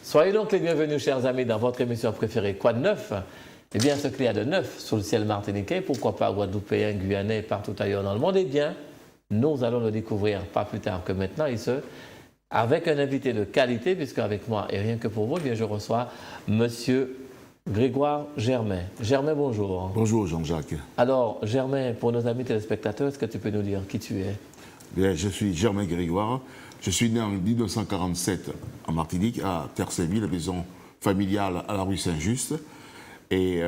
Soyez donc les bienvenus, chers amis, dans votre émission préférée, Quoi de neuf? Eh bien, ce qu'il y a de neuf sous le ciel martiniquais, pourquoi pas guadeloupéen, guyanais, partout ailleurs dans le monde, eh bien, nous allons le découvrir pas plus tard que maintenant, et ce, avec un invité de qualité, puisque avec moi, et rien que pour vous, eh bien, je reçois Monsieur Grégoire Germain. Germain, bonjour. Bonjour Jean-Jacques. Alors, Germain, pour nos amis téléspectateurs, est-ce que tu peux nous dire qui tu es? Bien, je suis Germain Grégoire. Je suis né en 1947 en Martinique, à Terre-Saint-Ville, la maison familiale à la rue Saint-Just. Et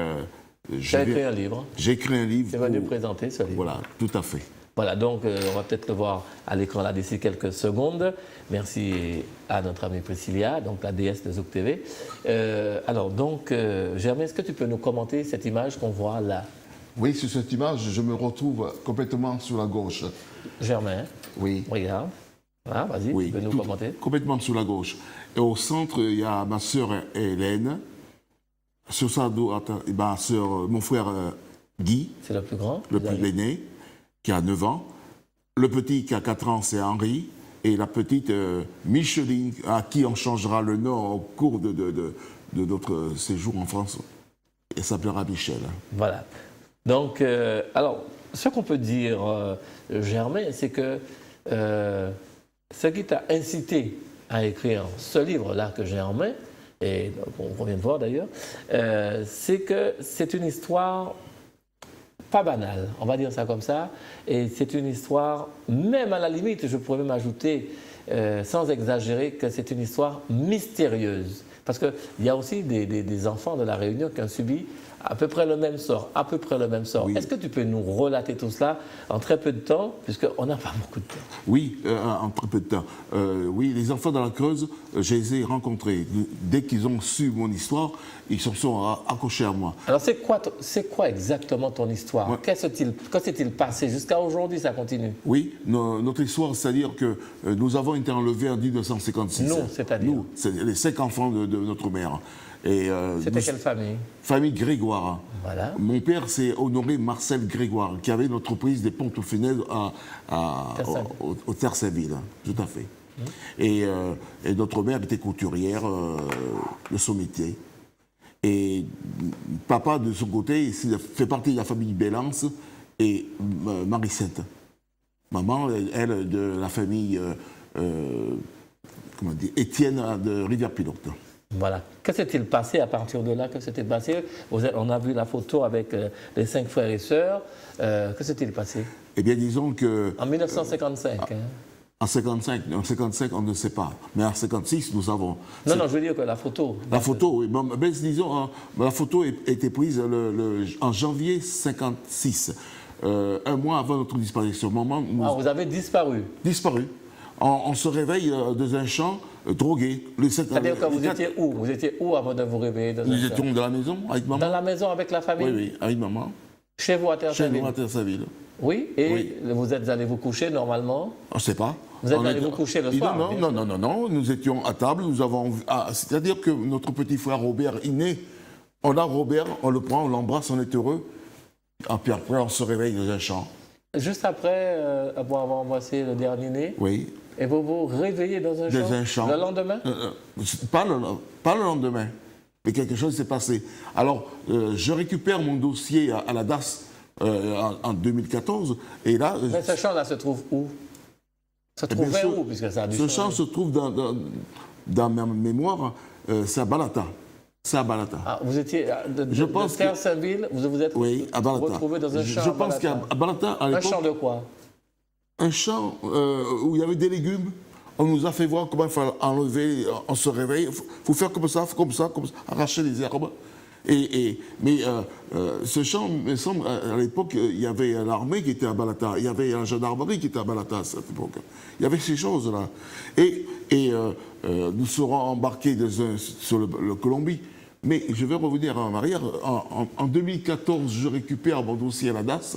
j'ai écrit un livre. J'ai écrit un livre. Tu vas nous présenter ce livre. Voilà, tout à fait. Voilà, donc on va peut-être le voir à l'écran là d'ici quelques secondes. Merci à notre amie Priscilla, donc la déesse de Zouk TV. Alors donc, Germain, est-ce que tu peux nous commenter cette image qu'on voit là? Oui, sur cette image, je me retrouve complètement sur la gauche. Germain, oui. Regarde. Ah, vas-y, oui, tu peux nous commenter. Complètement sur la gauche. Et au centre, il y a ma sœur Hélène. Sur sa droite, ma sœur, mon frère Guy. C'est le plus grand. L'aîné, qui a 9 ans. Le petit qui a 4 ans, c'est Henri. Et la petite Micheline, à qui on changera le nom au cours de notre séjour en France. Elle s'appellera Michel. Voilà. Donc, alors, ce qu'on peut dire, Germain, c'est que ce qui t'a incité à écrire ce livre-là que j'ai en main, et on vient de voir d'ailleurs, c'est que c'est une histoire pas banale, on va dire ça comme ça, et c'est une histoire, même à la limite, je pourrais même ajouter, sans exagérer, que c'est une histoire mystérieuse. Parce qu'il y a aussi des enfants de la Réunion qui ont subi à peu près le même sort, Oui. Est-ce que tu peux nous relater tout cela en très peu de temps, puisqu'on n'a pas beaucoup de temps? Oui, en très peu de temps. Oui, les enfants dans la Creuse, je les ai rencontrés. Dès qu'ils ont su mon histoire, ils se sont accrochés à moi. Alors c'est quoi exactement ton histoire? Ouais. Que s'est-il passé? Jusqu'à aujourd'hui, ça continue? Oui, notre histoire, c'est-à-dire que nous avons été enlevés en 1956. Nous, c'est-à-dire? Nous, c'est les 5 enfants de notre mère. C'était quelle famille? Famille Grégoire. Voilà. Mon père, c'est Honoré Marcel Grégoire, qui avait une entreprise des pompes funèbres au Terre-Saint-Ville. Tout à fait. Et notre mère était couturière de son métier. Et papa, de son côté, fait partie de la famille Bélance et Marie-Sainte. Maman, elle, de la famille Étienne de Rivière-Pilote. Voilà. Que s'est-il passé à partir de là? Que s'est-il passé? On a vu la photo avec les 5 frères et sœurs. Que s'est-il passé? Eh bien, disons que... En 1955. En 55, on ne sait pas. Mais en 56, nous avons... Non, je veux dire que la photo... La photo, oui. Ben, disons, la photo a été prise en janvier 56, un mois avant notre disparition. Vous avez disparu? Disparu. On se réveille dans un champ drogué. C'est-à-dire que vous étiez où? Vous étiez où avant de vous réveiller dans un champ? Nous étions dans la maison avec maman. Dans la maison avec la famille? Oui, avec maman. Chez vous à Terre-Saint-Ville? Chez nous à Terre-Saint-Ville. Oui, et vous êtes allé vous coucher normalement? On ne sait pas. Vous êtes allé vous coucher le soir? Non. Nous étions à table. C'est-à-dire que notre petit frère Robert est né. On a Robert, on le prend, on l'embrasse, on est heureux. Et puis après, on se réveille dans un champ. Juste après avoir embrassé le dernier né? Oui. Et vous vous réveillez dans un champ? Le lendemain? Pas le lendemain. Mais quelque chose s'est passé. Alors, je récupère mon dossier à la DAS en 2014. Et là, mais ce champ-là se trouve où? Se trouve où, puisque ça a dû ce champ se trouve dans ma mémoire, c'est à Balata. C'est à Balata. Ah, vous étiez de Terre-Saint-Ville, vous vous êtes retrouvé dans un champ? Je pense qu'à Balata, à l'époque... Un champ de quoi? Un champ où il y avait des légumes. On nous a fait voir comment il fallait enlever, on se réveille, il faut faire comme ça, arracher les herbes. Mais ce champ, il me semble, à l'époque, il y avait l'armée qui était à Balata, il y avait la gendarmerie qui était à Balata à cette époque. Il y avait ces choses-là. Et nous serons embarqués sur le Colombie. Mais je vais revenir en arrière. En 2014, je récupère mon dossier à la DAS.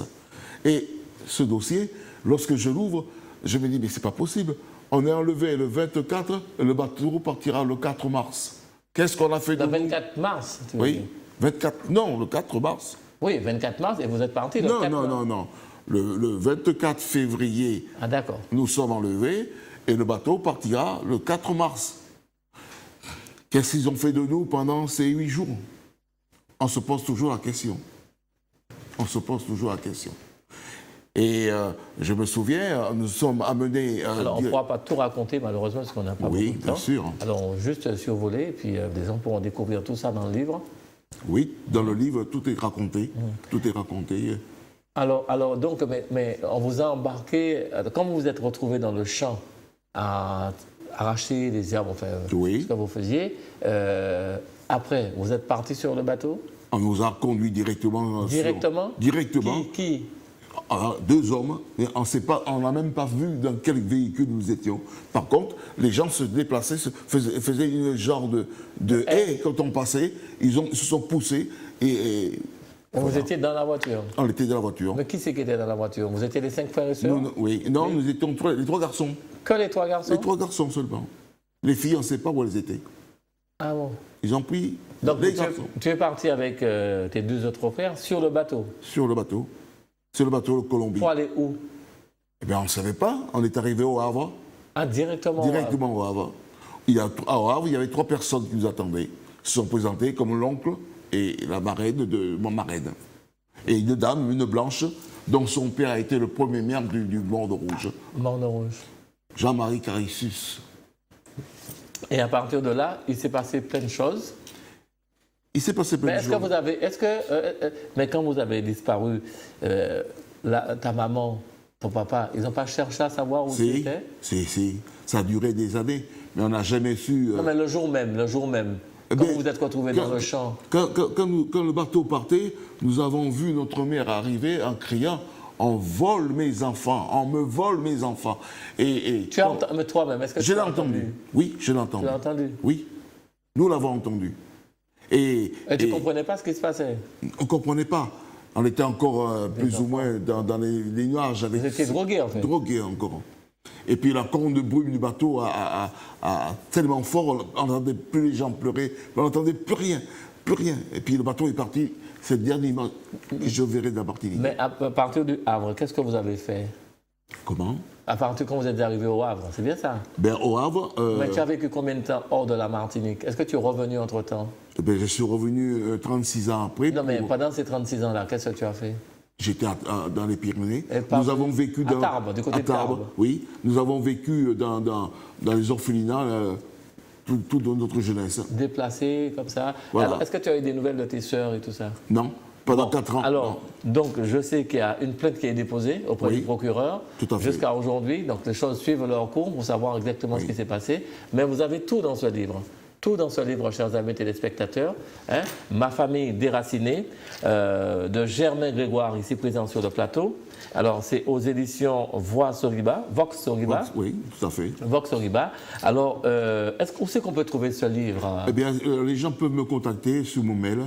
Et ce dossier, lorsque je l'ouvre, je me dis, mais c'est pas possible. On est enlevé le 24, le bateau partira le 4 mars. Qu'est-ce qu'on a fait de Le 24 mars, tu veux Oui, dire. 24, non, le 4 mars. Oui, 24 mars, et vous êtes parti le Non, 4 non, mars. non, non. Le 24 février, Ah, d'accord. nous sommes enlevés et le bateau partira le 4 mars. Qu'est-ce qu'ils ont fait de nous pendant ces 8 jours? On se pose toujours la question. On se pose toujours la question. Et je me souviens, nous sommes amenés... Alors, on ne pourra pas tout raconter, malheureusement, parce qu'on n'a pas Oui, beaucoup de temps. bien sûr. Alors, juste survoler, et puis les gens pourront découvrir tout ça dans le livre. Oui, dans le livre, tout est raconté. Tout est raconté. Alors donc, mais on vous a embarqué, quand vous vous êtes retrouvé dans le champ à arracher les herbes, enfin, Oui. ce que vous faisiez, après, vous êtes parti sur le bateau? On nous a conduits directement. Directement? Directement. Qui? Deux hommes, et on n'a même pas vu dans quel véhicule nous étions. Par contre, les gens se déplaçaient, faisaient une genre de haie quand on passait, ils se sont poussés et Vous voilà. étiez dans la voiture? On était dans la voiture. Mais qui c'est qui était dans la voiture? Vous étiez les 5 frères et sœurs? Oui, non, nous étions les 3 garçons. Que les 3 garçons? Les 3 garçons seulement. Les filles, on ne sait pas où elles étaient. Ah bon? Ils ont pris Donc les garçons tu es parti avec tes 2 autres frères sur le bateau. sur le bateau. Sur le bateau de Colombie. Pour aller où? Eh bien, on ne savait pas. On est arrivé au Havre. Ah, directement? Directement au Havre. Au Havre, il y avait 3 personnes qui nous attendaient. Ils se sont présentés comme l'oncle et la marraine de mon marraine. Et une dame, une blanche, dont son père a été le premier maire du Monde Rouge. Morne Rouge. Jean-Marie Carissus. Et à partir de là, il s'est passé plein de choses. Il s'est passé plein Mais de est-ce que choses. vous avez... mais quand vous avez disparu, ta maman, ton papa, ils n'ont pas cherché à savoir où tu étais? Si. Ça a duré des années. Mais on n'a jamais su... Non, mais le jour même, quand ben, vous vous êtes retrouvés dans le champ. Quand le bateau partait, nous avons vu notre mère arriver en criant « On vole mes enfants, on me vole mes enfants ». Tu as entendu, mais toi-même, est-ce que Je tu l'ai l'as entendu. Oui, je l'ai entendu. Tu l'as entendu? Oui, nous l'avons entendu. Et tu ne comprenais pas ce qui se passait? On ne comprenait pas. On était encore plus ou moins dans les nuages. Vous étiez drogués, en fait. Drogués encore. Et puis la colonne de brume du bateau a tellement fort, on n'entendait plus les gens pleurer, on n'entendait plus rien, plus rien. Et puis le bateau est parti, c'est le dernier moment que je verrai de la Martinique. Mais à partir du Havre, qu'est-ce que vous avez fait? Comment? À partir quand vous êtes arrivé au Havre, c'est bien ça? Ben, au Havre, Mais tu as vécu combien de temps hors de la Martinique? Est-ce que tu es revenu entre-temps? ben, je suis revenu 36 ans après. Non, mais pendant ces 36 ans-là, qu'est-ce que tu as fait? J'étais dans les Pyrénées. Et par- Nous avons vécu à Tarbes, du côté de Tarbes. Oui, nous avons vécu dans les orphelinats toute notre jeunesse. Déplacé, comme ça. Voilà. Alors, est-ce que tu as eu des nouvelles de tes sœurs et tout ça? Non, pendant Bon, 4 ans. Alors, donc, je sais qu'il y a une plainte qui est déposée auprès Oui, du procureur tout à fait. jusqu'à aujourd'hui. Donc, les choses suivent leur cours pour savoir exactement ce qui s'est passé. Mais vous avez tout dans ce livre. Tout dans ce livre, chers amis téléspectateurs. Hein. Ma famille déracinée, de Germain Grégoire, ici présent sur le plateau. Alors, c'est aux éditions Vox Soriba. Oui, tout à fait. Vox Soriba. Alors, où c'est qu'on peut trouver ce livre? Eh bien, les gens peuvent me contacter sur mon mail,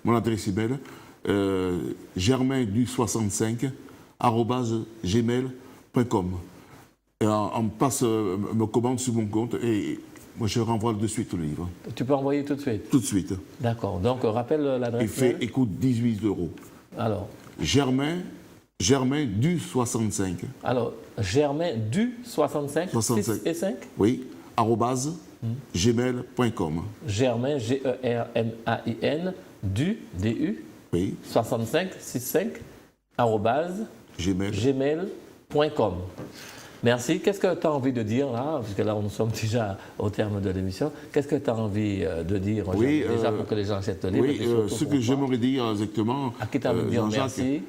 mon adresse email, germaindu65@gmail.com. Et on me commande sur mon compte et moi je renvoie de suite le livre. Tu peux envoyer tout de suite? Tout de suite. D'accord. Donc, rappelle l'adresse. Il coûte 18 €. Alors, Germain du 65. Alors, Germain du 65, 6 et 5? Oui, @gmail.com. Germain, Germain, du, DU, Oui, 65, 65, arrobase, Gmail. gmail.com. Merci. Qu'est-ce que tu as envie de dire là? Puisque là, nous sommes déjà au terme de l'émission. Qu'est-ce que tu as envie de dire Oui, déjà pour que les gens achètent le livre? Oui, et surtout ce pour que toi? j'aimerais dire exactement. À qui tu as envie de dire Jean-Jacques, merci?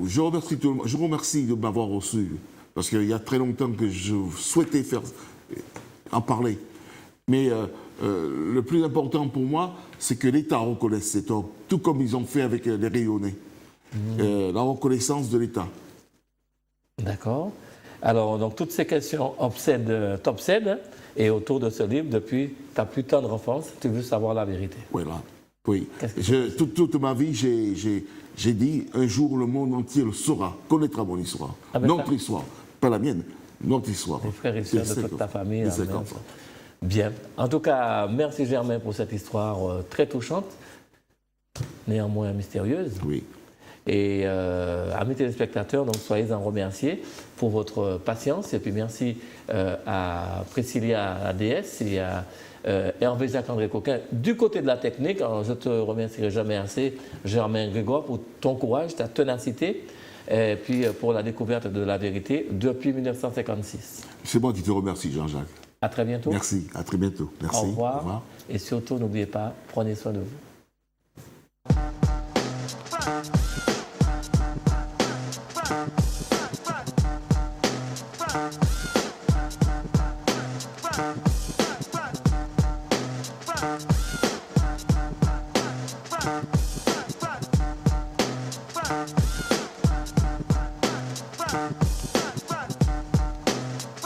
je remercie tout le monde. Je vous remercie de m'avoir reçu. Parce qu'il y a très longtemps que je souhaitais en parler. Mais le plus important pour moi, c'est que l'État reconnaisse cet homme, tout comme ils ont fait avec les Rayonnais. La reconnaissance de l'État. D'accord. Alors, donc, toutes ces questions t'obsèdent, et autour de ce livre, depuis ta plus tendre enfance, tu veux savoir la vérité. Voilà. Oui. Toute ma vie, j'ai dit un jour le monde entier le saura, connaîtra mon histoire. Notre histoire, pas la mienne, notre histoire. Les frères et sœurs de toute ta famille. Bien. En tout cas, merci Germain pour cette histoire très touchante, néanmoins mystérieuse. Oui. Et amis téléspectateurs, donc soyez-en remerciés pour votre patience. Et puis merci à Priscilla ADS et à Hervé Jacques-André Coquin du côté de la technique. Alors, je te remercierai jamais assez, Germain Grégoire, pour ton courage, ta ténacité, et puis pour la découverte de la vérité depuis 1956. C'est moi qui te remercie, Jean-Jacques. À très bientôt. Merci, à très bientôt. Merci. Au revoir. Et surtout, n'oubliez pas, prenez soin de vous.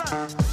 Bye.